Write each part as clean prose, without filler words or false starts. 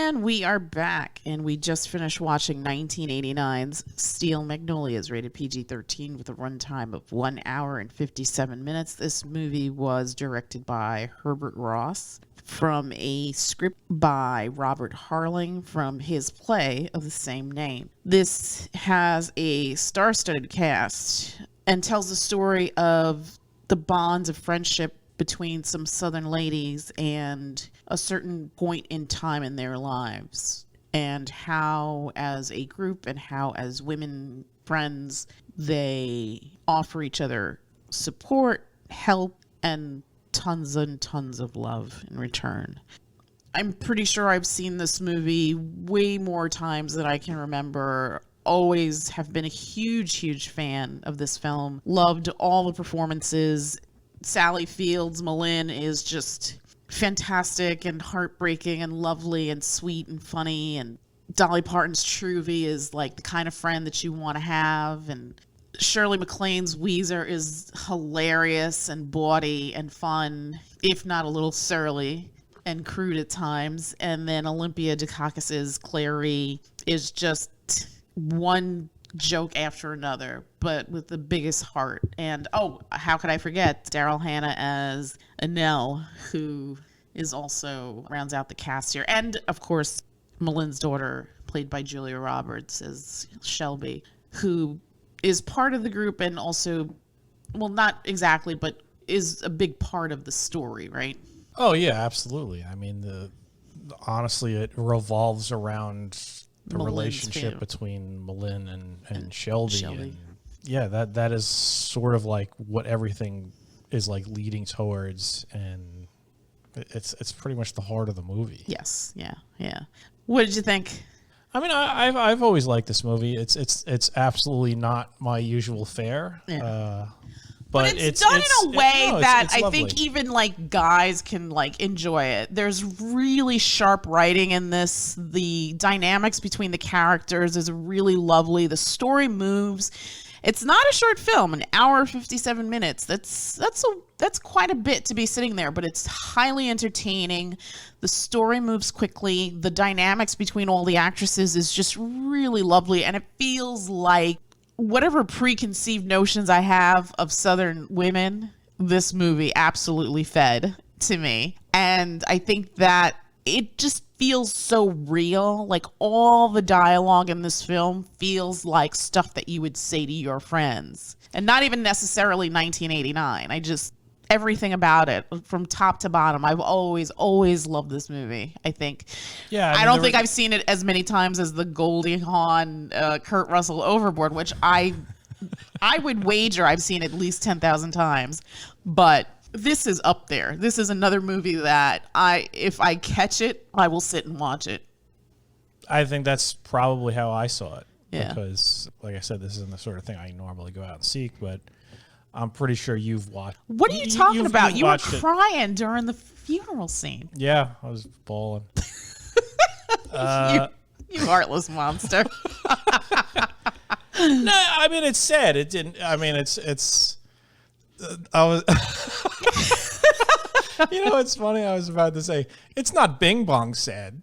And we are back, and we just finished watching 1989's STEEL Magnolias, rated PG-13 with a runtime of 1 hour and 57 minutes. This movie was directed by Herbert Ross from a script by Robert Harling from his play of the same name. This has a star-studded cast and tells the story of the bonds of friendship between some Southern ladies and a certain point in time in their lives, and how as a group and how as women friends they offer each other support, help, and tons of love in return. I'm pretty sure I've seen this movie way more times than I can remember. Always have been a huge fan of this film. Loved all the performances. Sally Field's Malin is just fantastic and heartbreaking and lovely and sweet and funny, and Dolly Parton's Truvy is like the kind of friend that you want to have, and Shirley MacLaine's Ouiser is hilarious and bawdy and fun, if not a little surly and crude at times. And then Olympia Dukakis's Clairee is just one joke after another, but with the biggest heart. And how could I forget Daryl Hannah as Annelle, who is also rounds out the cast here. And of course Malin's daughter, played by Julia Roberts, as Shelby, who is part of the group and also, well, not exactly, but is a big part of the story, right? Oh yeah, absolutely. I mean, honestly, it revolves around the Malin's relationship family between Malin and Shelby. Shelby. And yeah, that is sort of like what everything is like leading towards, and it's pretty much the heart of the movie. Yes, yeah. What did you think? I mean, I've always liked this movie. It's absolutely not my usual fare. Yeah. But it's done in a way that I lovely. think even like guys can like enjoy it. There's really sharp writing in this. The dynamics between the characters is really lovely. The story moves. It's not a short film, an hour 57 minutes. That's quite a bit to be sitting there, but it's highly entertaining. The story moves quickly. The dynamics between all the actresses is just really lovely, and it feels like whatever preconceived notions I have of Southern women, this movie absolutely fed to me. And I think that it just feels so real. Like all the dialogue in this film feels like stuff that you would say to your friends, and not even necessarily 1989. Everything about it from top to bottom. I've always loved this movie. I think. Yeah. I don't think I've seen it as many times as the Goldie Hawn, Kurt Russell Overboard, which I would wager I've seen at least 10,000 times. But this is up there. This is another movie that if I catch it, I will sit and watch it. I think that's probably how I saw it. Yeah. Because, like I said, this isn't the sort of thing I normally go out and seek, but I'm pretty sure you've watched. What are you talking about? You were crying during the funeral scene. Yeah, I was bawling. You heartless monster. No, I mean, it's sad. It didn't. I mean, it's. I was. You know, it's funny. I was about to say it's not Bing Bong sad.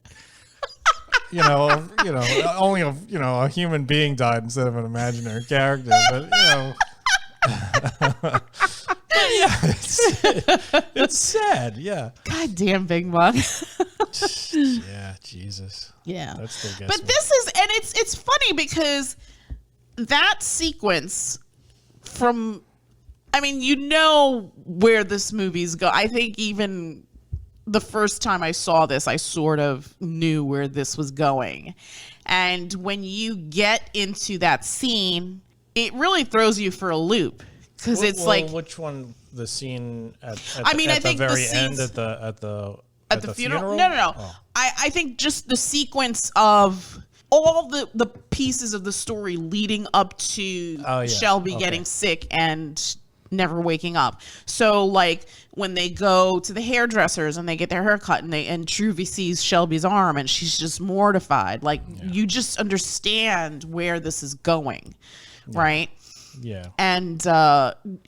Only a human being died instead of an imaginary character. But yeah, it's sad. Yeah. God damn, Bing Bong. Yeah, Jesus. Yeah. That still gets but me. this is, and it's funny because that sequence from, I mean, you know where this movie's go. I think even the first time I saw this, I sort of knew where this was going. And when you get into that scene, it really throws you for a loop because it's like, which one? The scene at the very end at the funeral? No. Oh. I think just the sequence of all the pieces of the story leading up to Shelby getting sick and never waking up. So like when they go to the hairdressers and they get their hair cut and Truvy sees Shelby's arm and she's just mortified. Like you just understand where this is going, right? Yeah. And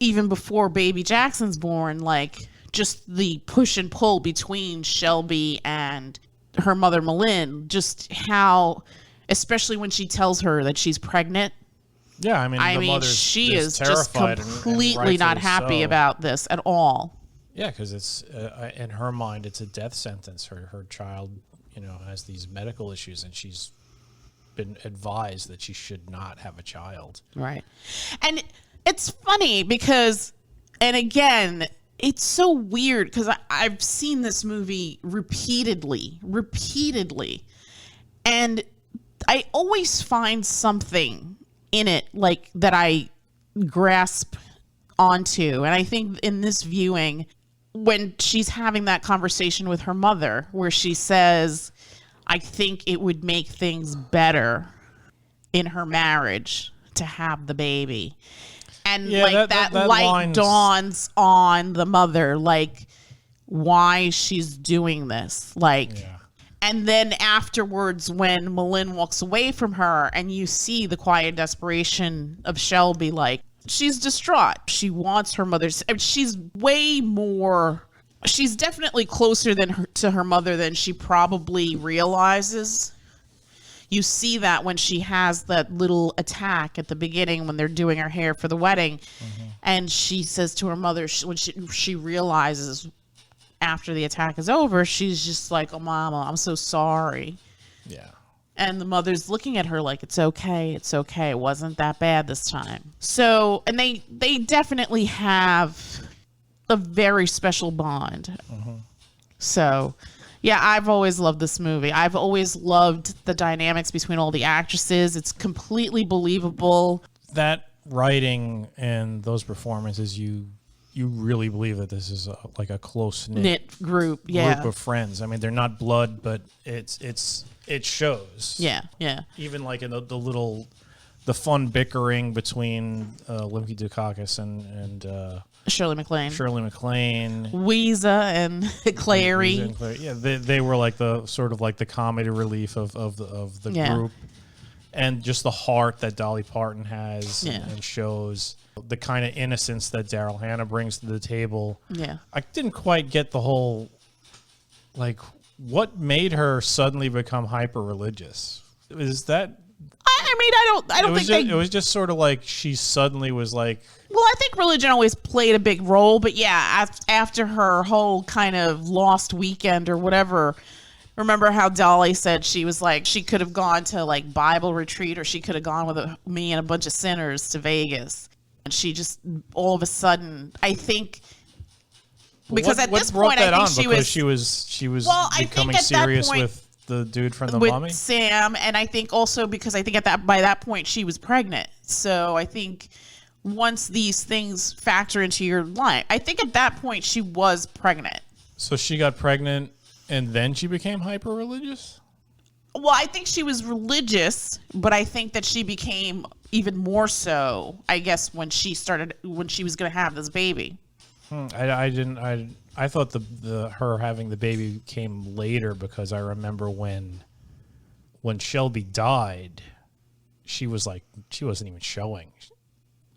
even before baby Jackson's born, like just the push and pull between Shelby and her mother, Malin, just how, especially when she tells her that she's pregnant. Yeah, I mean, she is just terrified completely not happy about this at all. Yeah, because it's in her mind, it's a death sentence. Her child, has these medical issues, and she's been advised that she should not have a child. Right. And it's funny because, and again, it's so weird because I've seen this movie repeatedly, and I always find something in it like that I grasp onto. And I think in this viewing, when she's having that conversation with her mother, where she says, I think it would make things better in her marriage to have the baby. And that light dawns on the mother, like why she's doing this. And then afterwards, when Malin walks away from her and you see the quiet desperation of Shelby, like she's distraught. She wants her mother. She's way more, she's definitely closer to her mother than she probably realizes. You see that when she has that little attack at the beginning when they're doing her hair for the wedding. Mm-hmm. And she says to her mother, when she realizes after the attack is over, she's just like, oh, Mama, I'm so sorry. Yeah. And the mother's looking at her like, it's okay. It wasn't that bad this time. So, and they definitely have a very special bond. Mm-hmm. So, yeah, I've always loved this movie. I've always loved the dynamics between all the actresses. It's completely believable. That writing and those performances, you really believe that this is a close-knit group of friends. I mean, they're not blood, but it shows. Yeah. Even like in the fun bickering between Olympia Dukakis and Shirley MacLaine. Ouiser and Clairee. Yeah, they were like the sort of like the comedy relief of the group. And just the heart that Dolly Parton has and shows, the kind of innocence that Daryl Hannah brings to the table. Yeah. I didn't quite get the whole, like, what made her suddenly become hyper-religious? Is that... I don't think it was just sort of like she suddenly was like... Well, I think religion always played a big role, but yeah, after her whole kind of lost weekend or whatever... Remember how Dolly said she was like, she could have gone to like Bible retreat, or she could have gone with me and a bunch of sinners to Vegas. And she just all of a sudden, I think, because at this point, I think she was becoming serious with the dude from the Mummy, Sam, and I think also because I think by that point she was pregnant. So I think once these things factor into your life, I think at that point she was pregnant. So she got pregnant. And then she became hyper-religious? Well, I think she was religious, but I think that she became even more so, I guess, when she was going to have this baby. I thought her having the baby came later, because I remember when Shelby died, she wasn't even showing.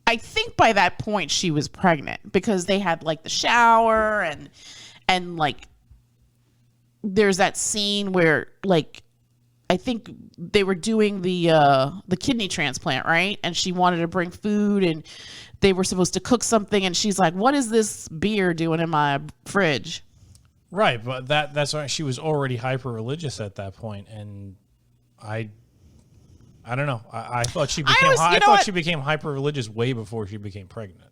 I think by that point she was pregnant, because they had like the shower and like, there's that scene where, like, I think they were doing the kidney transplant, right? And she wanted to bring food, and they were supposed to cook something, and she's like, "What is this beer doing in my fridge?" Right, but that's why she was already hyper religious at that point, and I don't know. I thought she became she became hyper religious way before she became pregnant.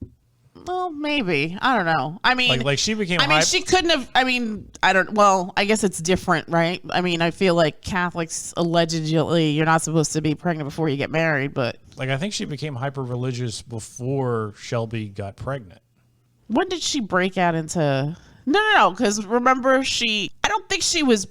Well, maybe. I don't know. I mean, like she became. She couldn't have. I mean, I don't. Well, I guess it's different, right? I mean, I feel like Catholics allegedly you're not supposed to be pregnant before you get married, but like I think she became hyper religious before Shelby got pregnant. When did she break out into? No. Because remember, I don't think she was.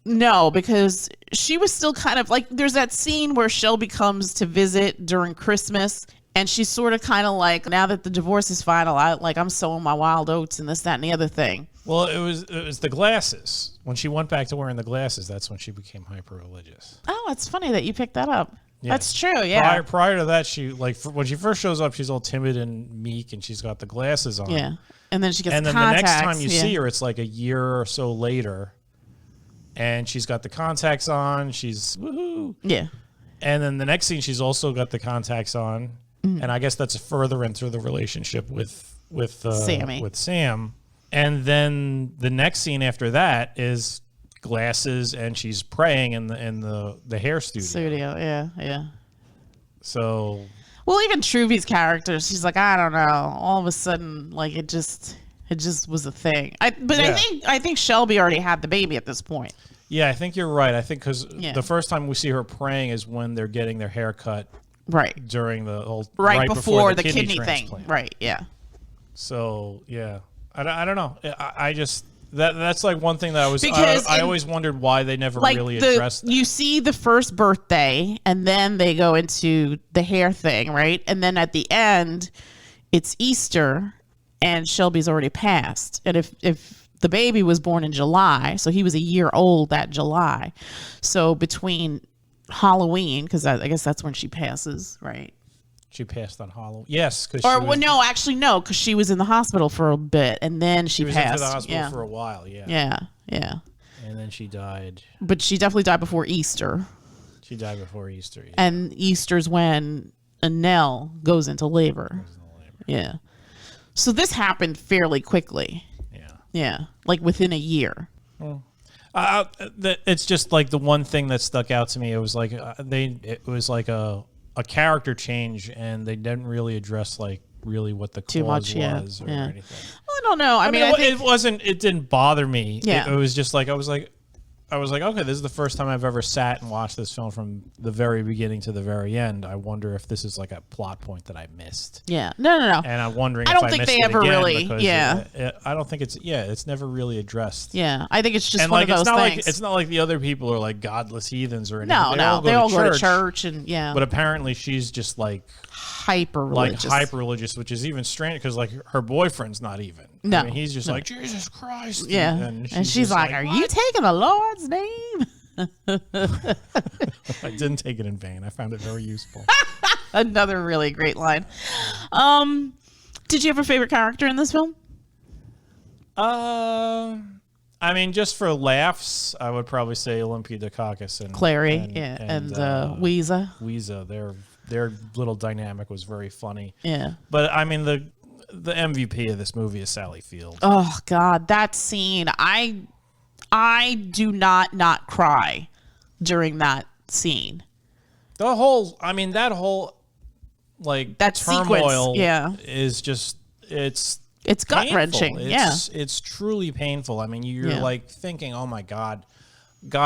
No, because she was still kind of like. There's that scene where Shelby comes to visit during Christmas. And she's sort of kind of like, now that the divorce is final, I'm sowing my wild oats and this, that, and the other thing. Well, it was the glasses. When she went back to wearing the glasses, that's when she became hyper-religious. Oh, it's funny that you picked that up. Yeah. That's true, yeah. Prior to that, she when she first shows up, she's all timid and meek, and she's got the glasses on. Yeah, and then she gets contacts. And then the next time you see her, it's like a year or so later, and she's got the contacts on. She's woohoo. Yeah. And then the next scene, she's also got the contacts on, and I guess that's a further into the relationship with Sammy. with Sam. And then the next scene after that is glasses, and she's praying in the hair studio. Yeah. So, well, even Truvy's character, she's like, I don't know. All of a sudden, like it just was a thing. I think Shelby already had the baby at this point. Yeah, I think you're right. I think because the first time we see her praying is when they're getting their hair cut. Right. During the whole right before the kidney thing. Right. Yeah. So yeah, I don't know. I just that's like one thing that I always wondered why they never really addressed that. You see the first birthday, and then they go into the hair thing, right? And then at the end, it's Easter, and Shelby's already passed. And if the baby was born in July, so he was a year old that July. So between Halloween, because I guess that's when she passes, right? She passed on Halloween. Yes, because no, because she was in the hospital for a bit, and then she passed. She was into the hospital for a while. Yeah. And then she died. But she definitely died before Easter. She died before Easter. Yeah. And Easter's when Annelle goes into labor. Yeah. So this happened fairly quickly. Yeah, like within a year. Well, it's just like the one thing that stuck out to me. It was like it was like a character change, and they didn't really address like really what the cause was or anything. Well, I don't know. I mean, it didn't bother me. Yeah. It was just like I was like, okay, this is the first time I've ever sat and watched this film from the very beginning to the very end. I wonder if this is like a plot point that I missed. Yeah. No. And I'm wondering I don't think they ever really, I don't think it's never really addressed. Yeah. I think it's just and one like, of those things. Like, it's not like the other people are like godless heathens or anything. No. They all go to church and But apparently she's just like hyper religious, which is even strange because like her boyfriend's not even. No. I mean, he's just like, Jesus Christ. Yeah. And she's like, are you taking the Lord's name? I didn't take it in vain. I found it very useful. Another really great line. Did you have a favorite character in this film? I mean, just for laughs, I would probably say Olympia Dukakis and Clairee, and Ouiser. Ouiser, their little dynamic was very funny. Yeah. But I mean, the MVP of this movie is Sally Field. Oh God, that scene! I do not cry during that scene. That whole like that turmoil sequence, is just it's gut wrenching. It's truly painful. I mean, you're like thinking, oh my God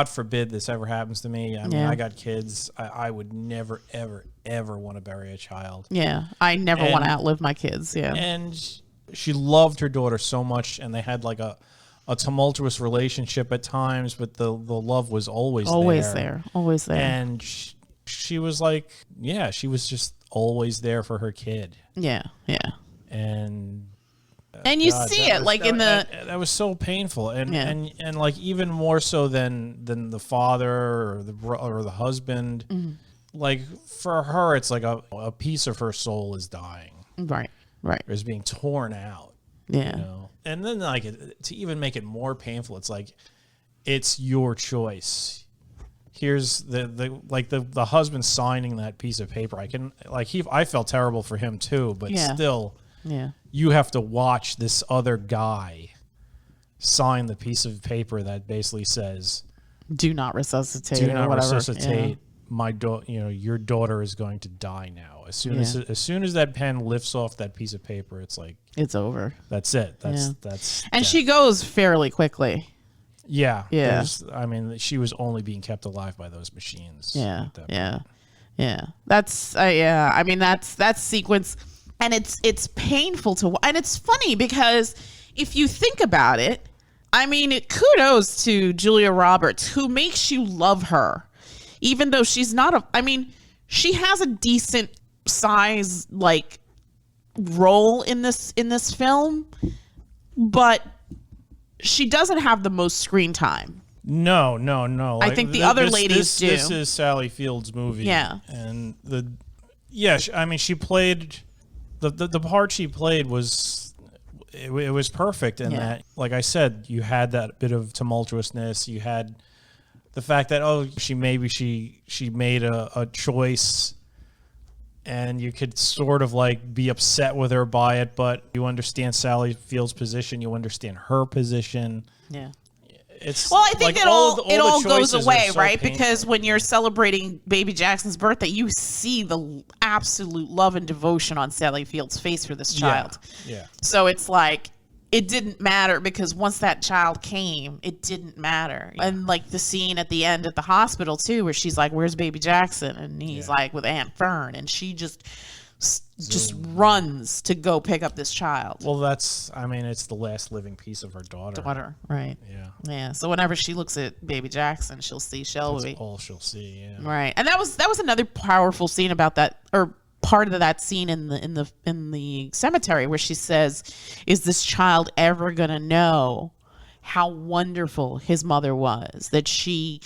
forbid this ever happens to me. I mean, I got kids. I would never, ever want to bury a child. Yeah, I never want to outlive my kids. Yeah, and she loved her daughter so much, and they had like a tumultuous relationship at times, but the love was always there. And she was like, she was just always there for her kid. Yeah. And you see it like that was so painful, and like even more so than the father or the husband. Mm-hmm. Like for her, it's like a piece of her soul is dying. Right. Is being torn out. Yeah. You know? And then like to even make it more painful, it's like it's your choice. Here's the husband signing that piece of paper. I felt terrible for him too, but still. Yeah. You have to watch this other guy sign the piece of paper that basically says, "Do not resuscitate. My your daughter is going to die now." As soon as that pen lifts off that piece of paper, it's like it's over. That's it. That's. And she goes fairly quickly. Yeah. I mean, she was only being kept alive by those machines. Yeah. That's I mean, that sequence. And it's painful and it's funny because if you think about it, I mean, kudos to Julia Roberts, who makes you love her, even though she's not she has a decent size like role in this film, but she doesn't have the most screen time. No. I think the other ladies do. This is Sally Field's movie. Yeah, and she played. The part she played was it was perfect in that, like I said, you had that bit of tumultuousness, you had the fact that she made a choice, and you could sort of like be upset with her by it, but you understand Sally Field's position, you understand her position. Yeah. Well, I think that it all goes away, right? Painful. Because when you're celebrating baby Jackson's birthday, you see the absolute love and devotion on Sally Field's face for this child. Yeah. So it's like, it didn't matter, because once that child came, it didn't matter. Yeah. And like the scene at the end at the hospital too, where she's like, "Where's baby Jackson?" And he's like, "With Aunt Fern," and she just runs to go pick up this child. Well, it's the last living piece of her daughter. Right. Yeah. So whenever she looks at baby Jackson, she'll see Shelby. That's all she'll see. Yeah. Right. And that was another powerful scene about that, or part of that scene in the cemetery, where she says, "Is this child ever gonna know how wonderful his mother was, that she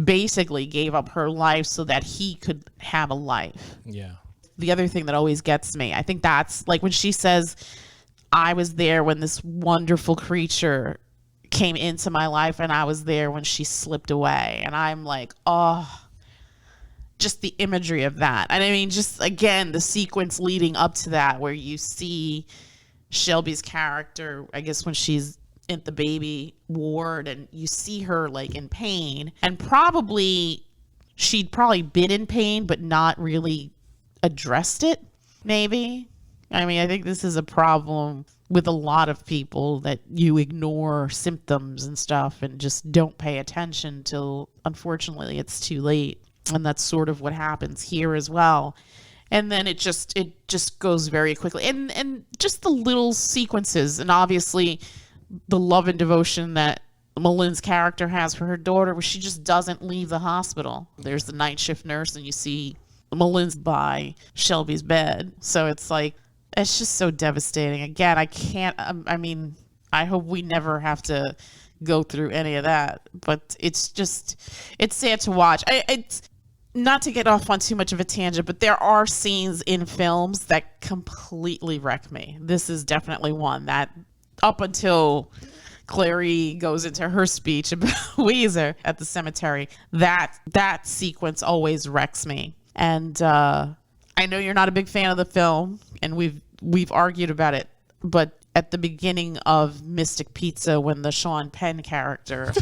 basically gave up her life so that he could have a life?" Yeah. The other thing that always gets me, I think that's like when she says, "I was there when this wonderful creature came into my life, and I was there when she slipped away." And I'm like, just the imagery of that. And I mean, just again, the sequence leading up to that, where you see Shelby's character, I guess when she's in the baby ward, and you see her like in pain, and she'd probably been in pain, but not really addressed it, maybe. I mean, I think this is a problem with a lot of people, that you ignore symptoms and stuff and just don't pay attention till, unfortunately, it's too late. And that's sort of what happens here as well. And then it just goes very quickly. And just the little sequences, and obviously the love and devotion that Malin's character has for her daughter, where she just doesn't leave the hospital. There's the night shift nurse, and you see Malin's by Shelby's bed. So it's like, it's just so devastating. Again, I hope we never have to go through any of that, but it's sad to watch. It's not to get off on too much of a tangent, but there are scenes in films that completely wreck me. This is definitely one that, up until Clairee goes into her speech about Ouiser at the cemetery, that sequence always wrecks me. And I know you're not a big fan of the film, and we've argued about it, but at the beginning of Mystic Pizza, when the Sean Penn character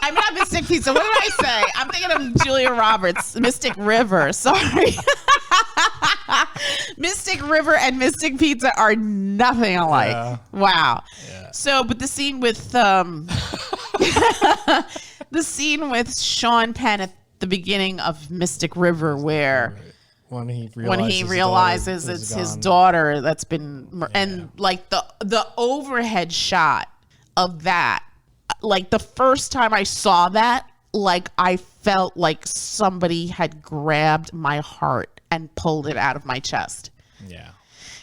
I'm not Mystic Pizza. What did I say? I'm thinking of Julia Roberts. Mystic River. Sorry. Mystic River and Mystic Pizza are nothing alike. Yeah. Wow. Yeah. So, but the scene with Sean Penn at the beginning of Mystic River, where when he realizes it's his daughter that's been, and like the overhead shot of that. Like the first time I saw that, like I felt like somebody had grabbed my heart and pulled it out of my chest. Yeah.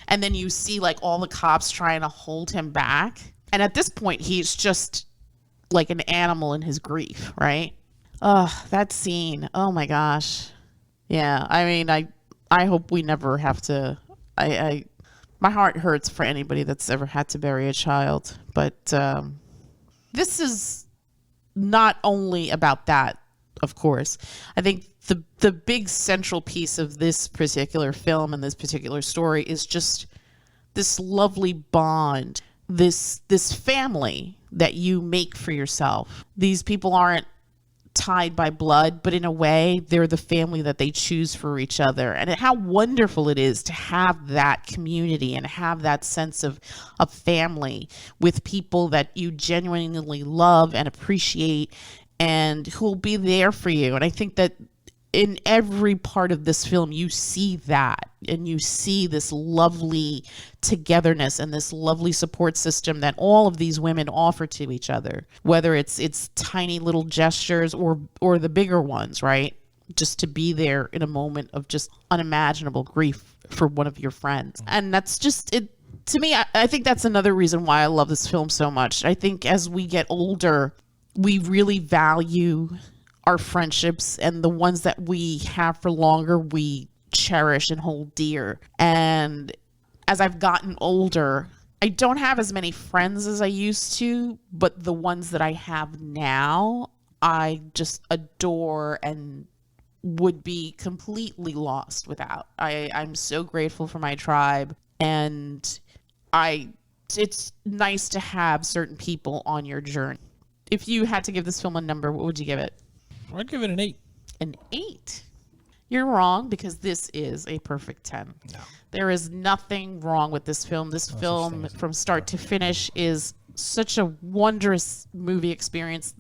And then you see like all the cops trying to hold him back. And at this point, he's just like an animal in his grief, right? That scene. Oh my gosh. Yeah. I mean, I hope we never have to, my heart hurts for anybody that's ever had to bury a child, but, this is not only about that, of course. I think the big central piece of this particular film and this particular story is just this lovely bond, this family that you make for yourself. These people aren't tied by blood, but in a way, they're the family that they choose for each other. And how wonderful it is to have that community and have that sense of family with people that you genuinely love and appreciate and who will be there for you. And I think that in every part of this film, you see that, and you see this lovely togetherness and this lovely support system that all of these women offer to each other, whether it's tiny little gestures or the bigger ones, right? Just to be there in a moment of just unimaginable grief for one of your friends. And that's just it. To me, I think that's another reason why I love this film so much. I think as we get older, we really value our friendships, and the ones that we have for longer, we cherish and hold dear. And as I've gotten older, I don't have as many friends as I used to, but the ones that I have now, I just adore and would be completely lost without. I'm so grateful for my tribe, and it's nice to have certain people on your journey. If you had to give this film a number, what would you give it? I'd give it an 8. An 8? You're wrong, because this is a perfect 10. No. There is nothing wrong with this film. This film, from start to finish, is such a wondrous movie experience.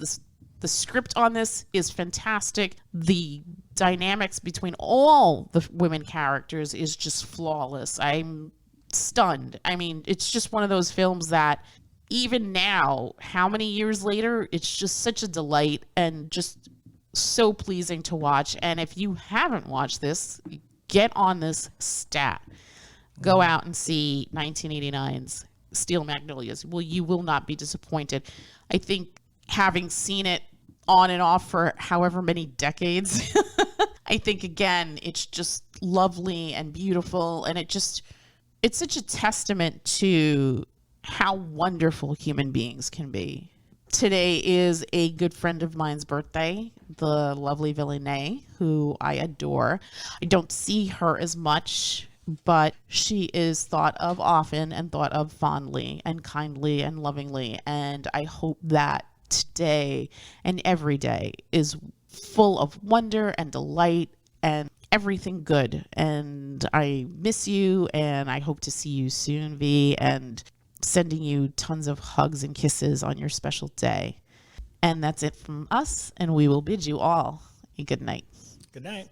The script on this is fantastic. The dynamics between all the women characters is just flawless. I'm stunned. I mean, it's just one of those films that even now, how many years later, it's just such a delight and just so pleasing to watch. And if you haven't watched this, get on this stat. Go out and see 1989's Steel Magnolias. Well, you will not be disappointed. I think having seen it on and off for however many decades, I think, again, it's just lovely and beautiful. And it's such a testament to how wonderful human beings can be. Today is a good friend of mine's birthday, the lovely Villeneuve, who I adore. I don't see her as much, but she is thought of often and thought of fondly and kindly and lovingly. And I hope that today and every day is full of wonder and delight and everything good. And I miss you, and I hope to see you soon, V, and sending you tons of hugs and kisses on your special day. And that's it from us, and we will bid you all a good night. Good night.